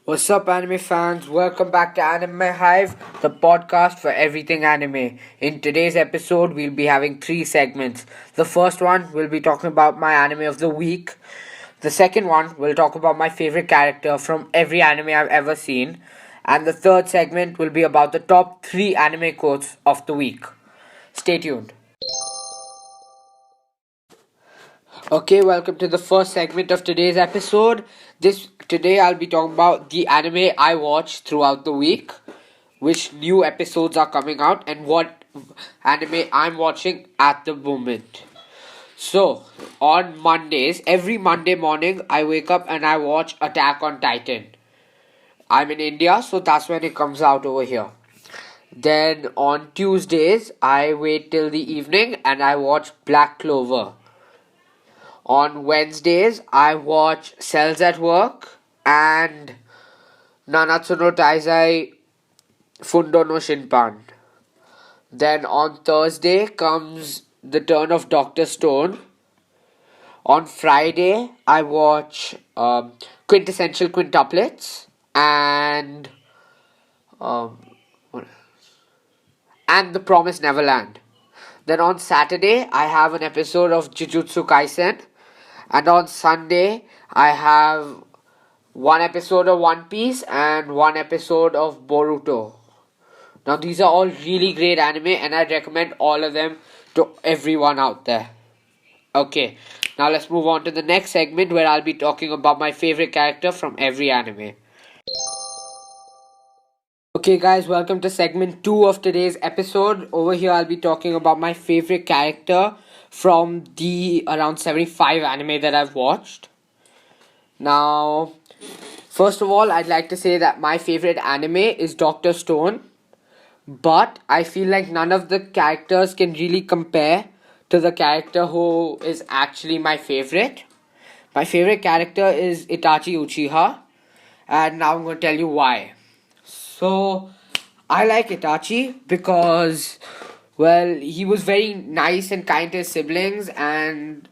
What's up, anime fans? Welcome back to Anime Hive, the podcast for everything anime. In today's episode, we'll be having three segments. The first one, we'll be talking about my anime of the week. The second one, we'll talk about my favorite character from every anime I've ever seen. And the third segment will be about the top three anime quotes of the week. Stay tuned. Okay, welcome to the first segment of today's episode. Today I'll be talking about the anime I watched throughout the week, which new episodes are coming out, and what anime I'm watching at the moment. So, on Mondays, every Monday morning, I wake up and I watch Attack on Titan. I'm in India, so that's when it comes out over here. Then on Tuesdays, I wait till the evening and I watch Black Clover. On Wednesdays, I watch Cells at Work and Nanatsu no Taizai Fundo no Shinpan. Then on Thursday comes the turn of Dr. Stone. On Friday, I watch Quintessential Quintuplets and The Promised Neverland. Then on Saturday, I have an episode of Jujutsu Kaisen. And on Sunday, I have one episode of One Piece and one episode of Boruto. Now, these are all really great anime, and I recommend all of them to everyone out there. Okay, now let's move on to the next segment where I'll be talking about my favorite character from every anime. Okay, guys, welcome to segment 2 of today's episode. Over here, I'll be talking about my favorite character from the around 75 anime that I've watched. Now, first of all, I'd like to say that my favorite anime is Dr. Stone, but I feel like none of the characters can really compare to the character who is actually my favorite. My favorite character is Itachi Uchiha, and now I'm going to tell you why. So, I like Itachi because, well, he was very nice and kind to his siblings, and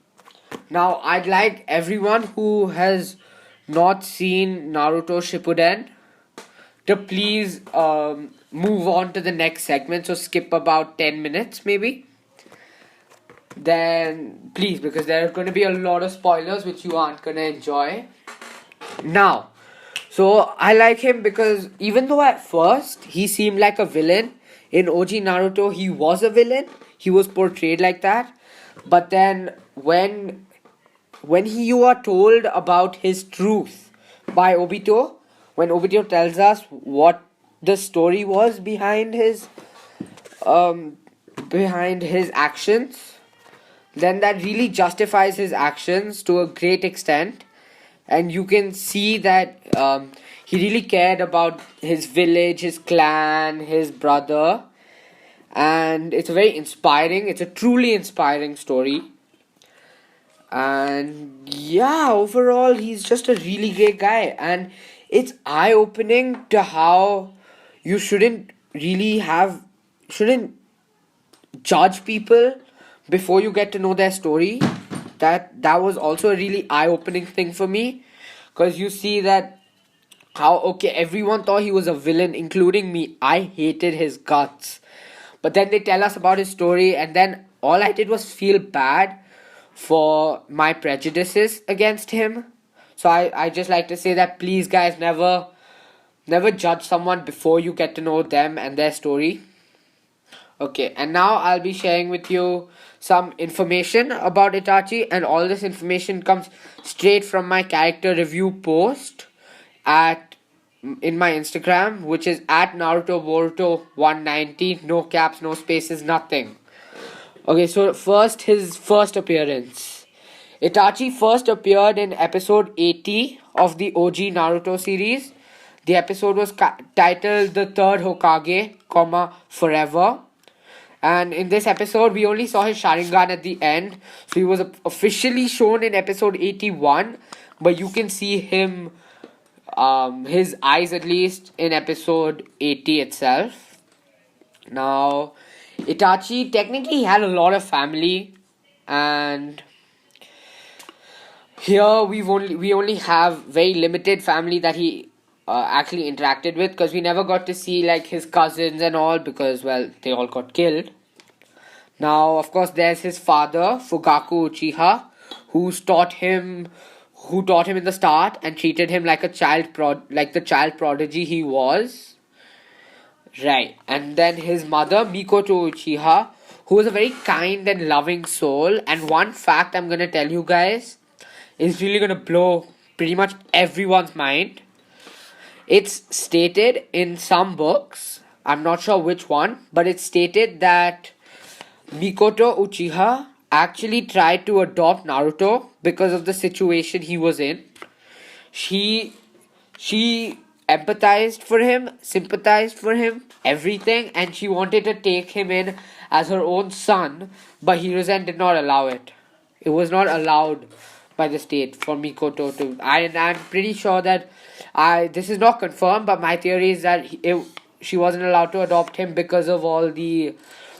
now I'd like everyone who has not seen Naruto Shippuden to please move on to the next segment, so skip about 10 minutes maybe. Then, please, because there are going to be a lot of spoilers which you aren't going to enjoy. Now, so I like him because even though at first he seemed like a villain, in OG Naruto he was a villain. He was portrayed like that. But then when you are told about his truth by Obito, when Obito tells us what the story was behind his actions, then that really justifies his actions to a great extent. And you can see that he really cared about his village, his clan, his brother. And it's a truly inspiring story. And yeah, overall, he's just a really great guy. And it's eye-opening to how you shouldn't judge people before you get to know their story. That was also a really eye-opening thing for me, because you see that how everyone thought he was a villain, including me. I hated his guts, but then they tell us about his story, and then all I did was feel bad for my prejudices against him. So I just like to say that, please guys, never judge someone before you get to know them and their story. Okay, and now I'll be sharing with you some information about Itachi, and all this information comes straight from my character review post in my Instagram, which is at Naruto Boruto 190, no caps, no spaces, nothing. Okay, so first, his first appearance. Itachi first appeared in episode 80 of the OG Naruto series. The episode was titled The Third Hokage, Forever. And in this episode, we only saw his Sharingan at the end. So he was officially shown in episode 81. But you can see him, his eyes at least, in episode 80 itself. Now, Itachi technically had a lot of family. And here we only have very limited family that he actually interacted with, because we never got to see like his cousins and all, because well, they all got killed. Now, of course, there's his father, Fugaku Uchiha, who taught him in the start and treated him like like the child prodigy he was. Right, and then his mother, Mikoto Uchiha, who was a very kind and loving soul. And one fact I'm gonna tell you guys is really gonna blow pretty much everyone's mind. It's stated in some books, I'm not sure which one, but it's stated that Mikoto Uchiha actually tried to adopt Naruto because of the situation he was in. She empathized for him, sympathized for him, everything, and she wanted to take him in as her own son, but Hiruzen did not allow it. It was not allowed by the state for Mikoto to. I'm pretty sure that this is not confirmed, but my theory is that she wasn't allowed to adopt him because of all the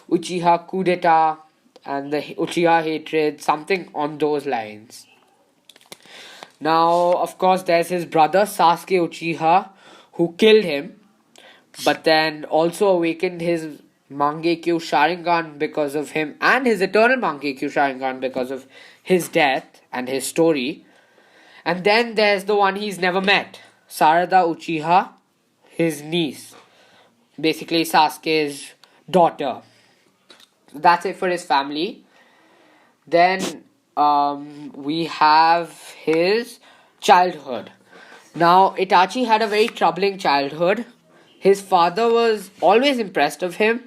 Uchiha coup d'etat and the Uchiha hatred, something on those lines. Now, of course, there's his brother Sasuke Uchiha, who killed him, but then also awakened his Mangekyo Sharingan because of him, and his eternal Mangekyo Sharingan because of his death and his story. And then there's the one he's never met, Sarada Uchiha, his niece, basically Sasuke's daughter. That's it for his family. Then we have his childhood. Now, Itachi had a very troubling childhood. His father was always impressed of him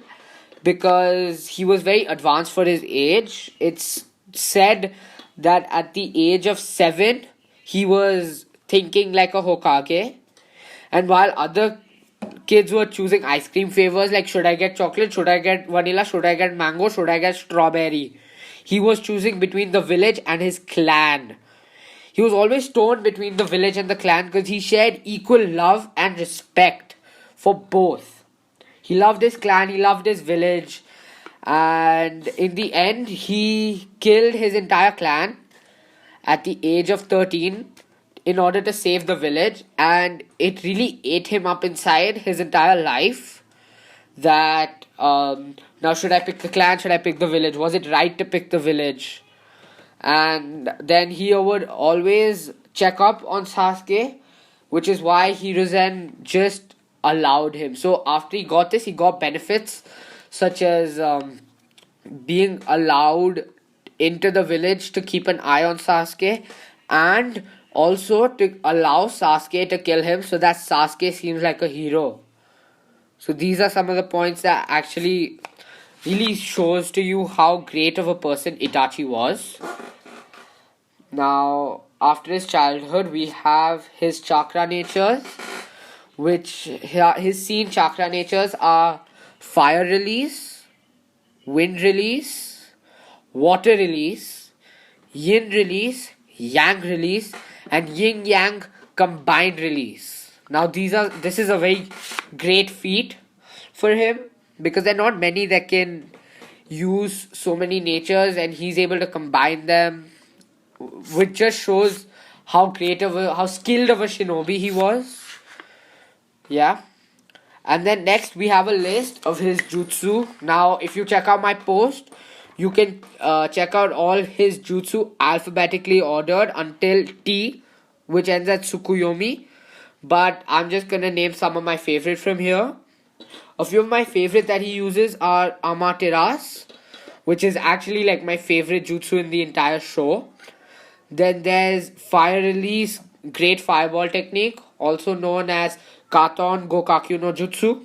because he was very advanced for his age. It's said that at the age of 7, he was thinking like a Hokage. And while other kids were choosing ice cream flavors like, should I get chocolate, should I get vanilla, should I get mango, should I get strawberry, he was choosing between the village and his clan. He was always torn between the village and the clan because he shared equal love and respect for both. He loved his clan, he loved his village, and in the end, he killed his entire clan at the age of 13 in order to save the village, and it really ate him up inside his entire life. That now, should I pick the clan, should I pick the village, was it right to pick the village? And then he would always check up on Sasuke, which is why Hiruzen just allowed him. So after he got this, he got benefits such as being allowed into the village to keep an eye on Sasuke, and also to allow Sasuke to kill him so that Sasuke seems like a hero. So these are some of the points that actually really shows to you how great of a person Itachi was. Now, after his childhood, we have his chakra natures, which his seen chakra natures are fire release, wind release, water release, yin release, yang release, and yin yang combined release. Now this is a very great feat for him because there are not many that can use so many natures, and he's able to combine them, which just shows how skilled of a shinobi he was. Yeah. And then next we have a list of his jutsu. Now, if you check out my post, you can check out all his jutsu alphabetically ordered until T, which ends at Tsukuyomi. But I'm just gonna name some of my favorite from here. A few of my favorite that he uses are Amaterasu, which is actually like my favorite jutsu in the entire show. Then there's Fire Release Great Fireball Technique, also known as Katon Gokakyu no Jutsu.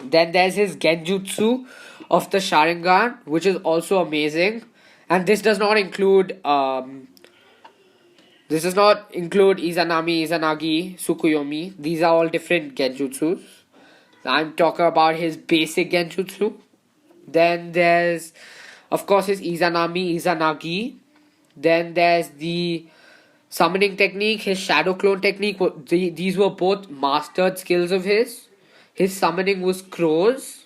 Then there's his Genjutsu of the Sharingan, which is also amazing. And this does not include Izanami, Izanagi, Tsukuyomi. These are all different Genjutsus. I'm talking about his basic Genjutsu. Then there's, of course, his Izanami, Izanagi. Then there's the summoning technique, his shadow clone technique. These were both mastered skills of his. His summoning was crows.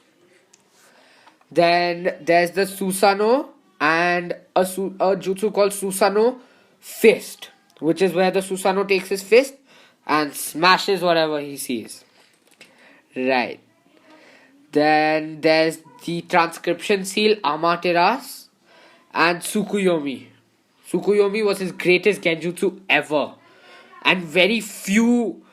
Then there's the Susanoo and a jutsu called Susanoo Fist, which is where the Susanoo takes his fist. and smashes whatever he sees. Right. Then there's the transcription seal Amaterasu and Tsukuyomi. Tsukuyomi was his greatest genjutsu ever. And very few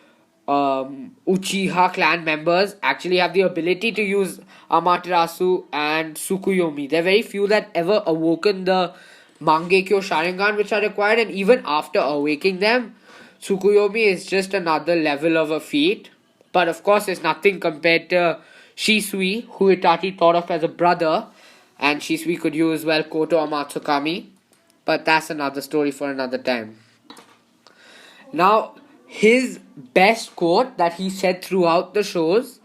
Uchiha clan members actually have the ability to use Amaterasu and Tsukuyomi. There are very few that ever awoken the Mangekyo Sharingan which are required, and even after awaking them, Tsukuyomi is just another level of a feat. But of course, it's nothing compared to Shisui, who Itachi thought of as a brother, and Shisui could use, well, Koto Amatsukami. But that's another story for another time. Now, his best quote that he said throughout the shows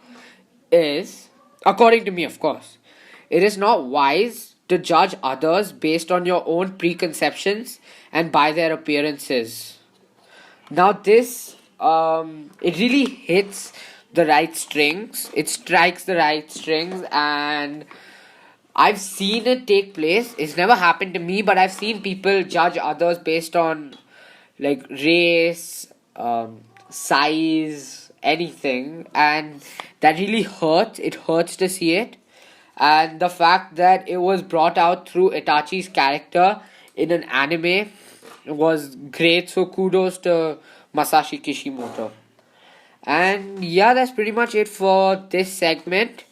is, according to me, of course, it is not wise to judge others based on your own preconceptions and by their appearances. Now, this, it really hits the right strings. It strikes the right strings, and I've seen it take place. It's never happened to me, but I've seen people judge others based on like race, size, anything, and that really hurts. It hurts to see it, and the fact that it was brought out through Itachi's character in an anime was great. So kudos to Masashi Kishimoto. And yeah, that's pretty much it for this segment.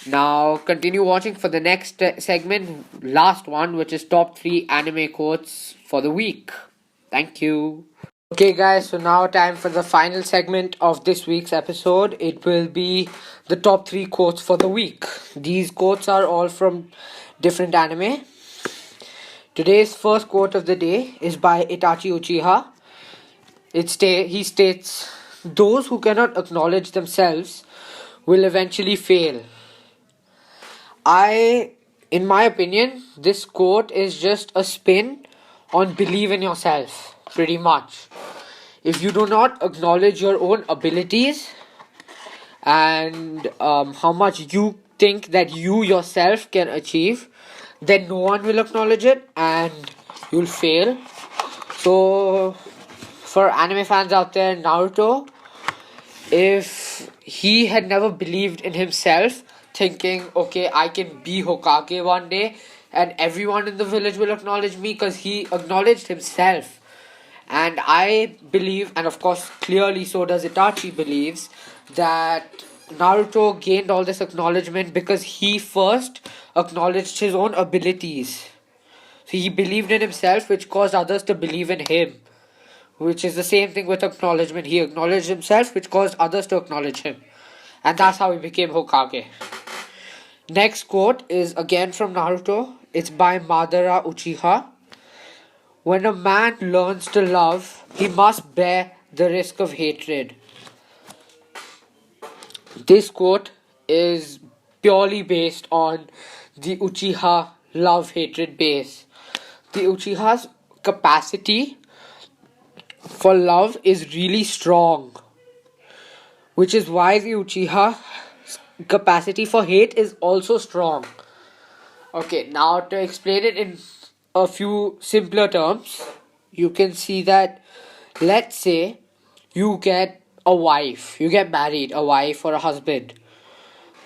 Now continue watching for the next segment, last one, which is top 3 anime quotes for the week. Thank you. Okay guys, so now time for the final segment of this week's episode. It will be the top 3 quotes for the week. These quotes are all from different anime. Today's first quote of the day is by Itachi Uchiha. He states, "Those who cannot acknowledge themselves will eventually fail." In my opinion, this quote is just a spin on believe in yourself, pretty much. If you do not acknowledge your own abilities and how much you think that you yourself can achieve, then no one will acknowledge it and you'll fail. So, for anime fans out there, Naruto, if he had never believed in himself, thinking, okay, I can be Hokage one day and everyone in the village will acknowledge me, because he acknowledged himself. And I believe, and of course clearly so does Itachi believes, that Naruto gained all this acknowledgement because he first acknowledged his own abilities. So he believed in himself, which caused others to believe in him. Which is the same thing with acknowledgement. He acknowledged himself, which caused others to acknowledge him. And that's how he became Hokage. Next quote is again from Naruto. It's by Madara Uchiha. "When a man learns to love, he must bear the risk of hatred." This quote is purely based on the Uchiha love-hatred base. The Uchiha's capacity for love is really strong, which is why the Uchiha capacity for hate is also strong. Okay, now to explain it in a few simpler terms, you can see that, let's say you get a wife, you get married, a wife or a husband,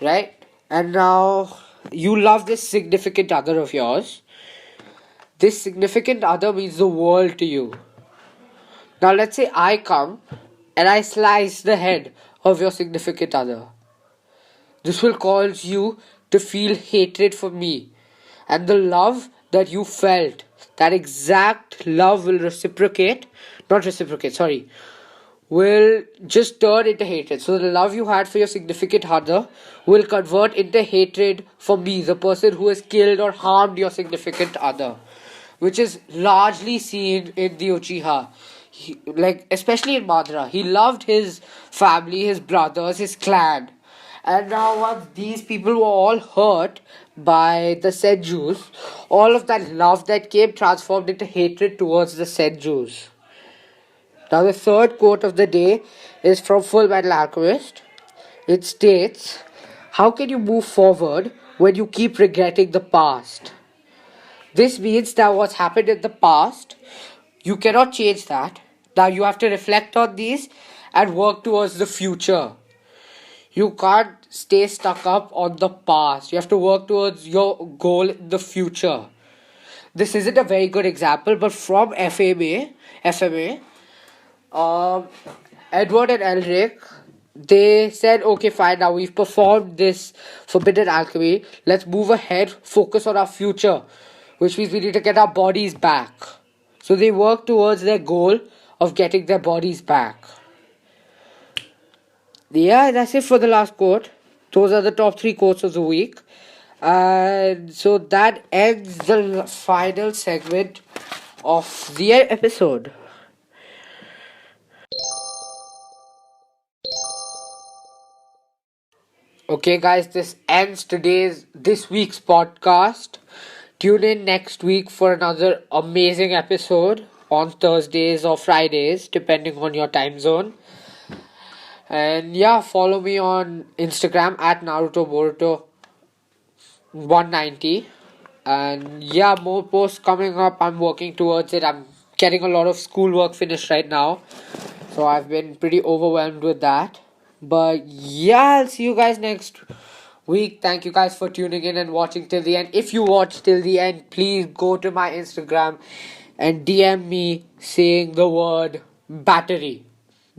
right? And now you love this significant other of yours. This significant other means the world to you. Now let's say I come and I slice the head of your significant other. This will cause you to feel hatred for me. And the love that you felt, that exact love will will just turn into hatred. So the love you had for your significant other will convert into hatred for me, the person who has killed or harmed your significant other. Which is largely seen in the Uchiha. Especially in Madara. He loved his family, his brothers, his clan. And now once these people were all hurt by the Senjus, all of that love that came transformed into hatred towards the Senjus. Now the third quote of the day is from Full Metal Alchemist. It states, "How can you move forward when you keep regretting the past?" This means that what's happened in the past, you cannot change that. Now you have to reflect on these and work towards the future. You can't stay stuck up on the past. You have to work towards your goal in the future. This isn't a very good example, but from FMA, um, Edward and Elric, they said, okay, fine, now we've performed this forbidden alchemy. Let's move ahead, focus on our future, which means we need to get our bodies back. So they work towards their goal of getting their bodies back. Yeah, that's it for the last quote. Those are the top three quotes of the week. And so that ends the final segment of the episode. Okay, guys, this ends this week's podcast. Tune in next week for another amazing episode on Thursdays or Fridays, depending on your time zone. And yeah, follow me on Instagram at Naruto Boruto 190. And yeah, more posts coming up. I'm working towards it. I'm getting a lot of schoolwork finished right now, so I've been pretty overwhelmed with that. But yeah, I'll see you guys next week. Thank you guys for tuning in and watching till the end. If you watch till the end, please go to my Instagram and DM me saying the word battery.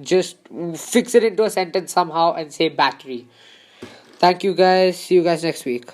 Just fix it into a sentence somehow and say battery. Thank you guys. See you guys next week.